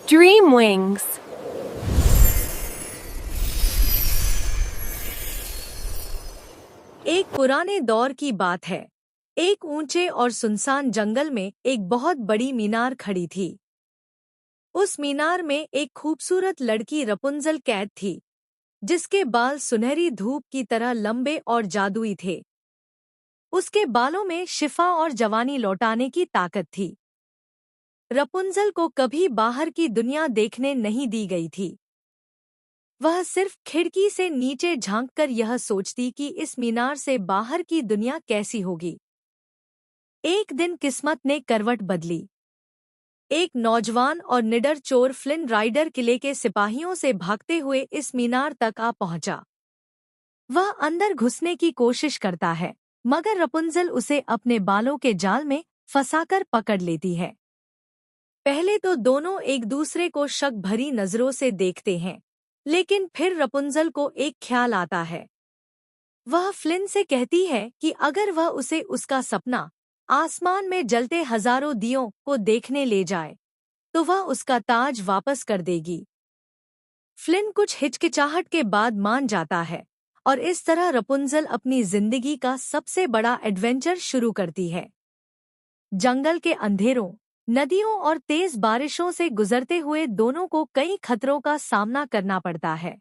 Dream Wings. एक पुराने दौर की बात है। एक ऊंचे और सुनसान जंगल में एक बहुत बड़ी मीनार खड़ी थी। उस मीनार में एक खूबसूरत लड़की रपुंजल कैद थी, जिसके बाल सुनहरी धूप की तरह लंबे और जादुई थे। उसके बालों में शिफा और जवानी लौटाने की ताकत थी। रपुंजल को कभी बाहर की दुनिया देखने नहीं दी गई थी। वह सिर्फ खिड़की से नीचे झांककर यह सोचती कि इस मीनार से बाहर की दुनिया कैसी होगी। एक दिन किस्मत ने करवट बदली। एक नौजवान और निडर चोर फ्लिन राइडर किले के सिपाहियों से भागते हुए इस मीनार तक आ पहुंचा। वह अंदर घुसने की कोशिश करता है, मगर रपुंजल उसे अपने बालों के जाल में फंसाकर पकड़ लेती है। पहले तो दोनों एक दूसरे को शक भरी नजरों से देखते हैं, लेकिन फिर रपुंजल को एक ख्याल आता है। वह फ्लिन से कहती है कि अगर वह उसे उसका सपना आसमान में जलते हजारों दियों को देखने ले जाए, तो वह उसका ताज वापस कर देगी। फ्लिन कुछ हिचकिचाहट के बाद मान जाता है, और इस तरह रपुंजल अपनी जिंदगी का सबसे बड़ा एडवेंचर शुरू करती है। जंगल के अंधेरों, नदियों और तेज बारिशों से गुजरते हुए दोनों को कई खतरों का सामना करना पड़ता है।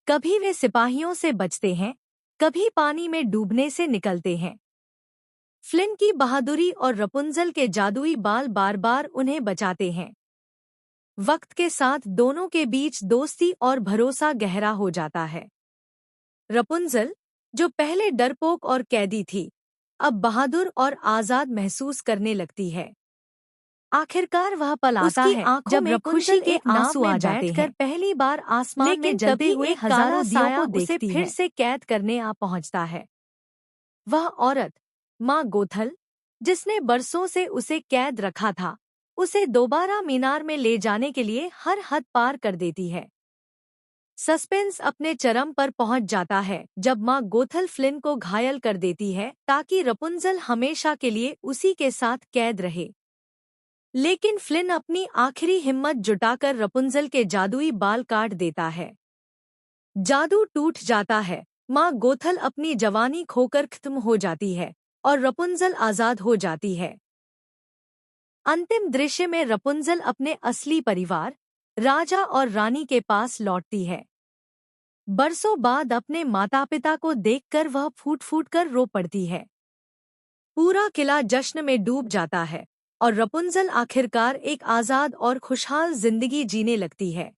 कभी वे सिपाहियों से बचते हैं, कभी पानी में डूबने से निकलते हैं। फ्लिन की बहादुरी और रपुंजल के जादुई बाल बार बार उन्हें बचाते हैं। वक्त के साथ दोनों के बीच दोस्ती और भरोसा गहरा हो जाता है। रपुंजल, जो पहले डरपोक और कैदी थी, अब बहादुर और आजाद महसूस करने लगती है। आखिरकार वह पल आता है जब रपुंजल के आंसू आ जाते हैं। पहली बार आसमान में जलते हुए हजारों दियों को उसे फिर से कैद करने आ पहुंचता है। वह औरत, माँ गोथल, जिसने बरसों से उसे कैद रखा था, उसे दोबारा मीनार में ले जाने के लिए हर हद पार कर देती है। सस्पेंस अपने चरम पर पहुंच जाता है जब माँ गोथल फ्लिन को घायल कर देती है ताकि रपुंजल हमेशा के लिए उसी के साथ कैद रहे। लेकिन फ्लिन अपनी आखिरी हिम्मत जुटाकर रपुंजल के जादुई बाल काट देता है। जादू टूट जाता है, माँ गोथल अपनी जवानी खोकर खत्म हो जाती है और रपुंजल आजाद हो जाती है। अंतिम दृश्य में रपुंजल अपने असली परिवार, राजा और रानी के पास लौटती है। बरसों बाद अपने माता-पिता को देखकर वह फूट फूट कर रो पड़ती है। पूरा किला जश्न में डूब जाता है और रपुंजल आखिरकार एक आजाद और खुशहाल जिंदगी जीने लगती है।